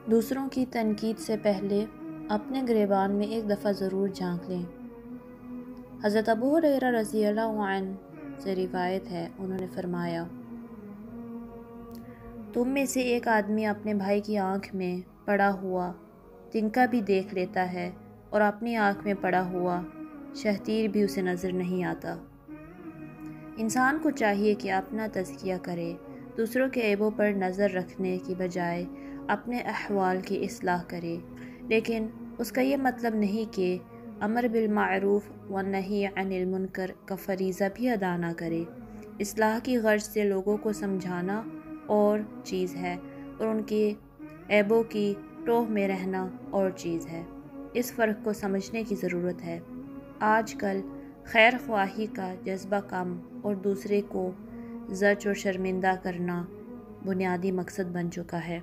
दूसरों की तनकीद से पहले अपने गिरेबान में एक दफ़ा ज़रूर झांक लें। हज़रत अबू हुरैरा रज़ियल्लाहु अन्हु से रिवायत है, उन्होंने फरमाया, तुम में से एक आदमी अपने भाई की आँख में पड़ा हुआ तिनका भी देख लेता है और अपनी आँख में पड़ा हुआ शहतीर भी उसे नज़र नहीं आता। इंसान को चाहिए कि अपना तज़किया करे, दूसरों के ऐबों पर नज़र रखने की बजाय अपने अहवाल की इस्लाह करे, लेकिन उसका ये मतलब नहीं कि अमर बिल मारूफ व नही अनिल मुनकर का फ़रीज़ा भी अदा ना करे। इस्लाह की गर्ज से लोगों को समझाना और चीज़ है और उनके ऐबों की टोह में रहना और चीज़ है। इस फ़र्क को समझने की ज़रूरत है। आजकल खैर ख्वाही का जज्बा कम और दूसरे को ज़ज और शर्मिंदा करना बुनियादी मकसद बन चुका है।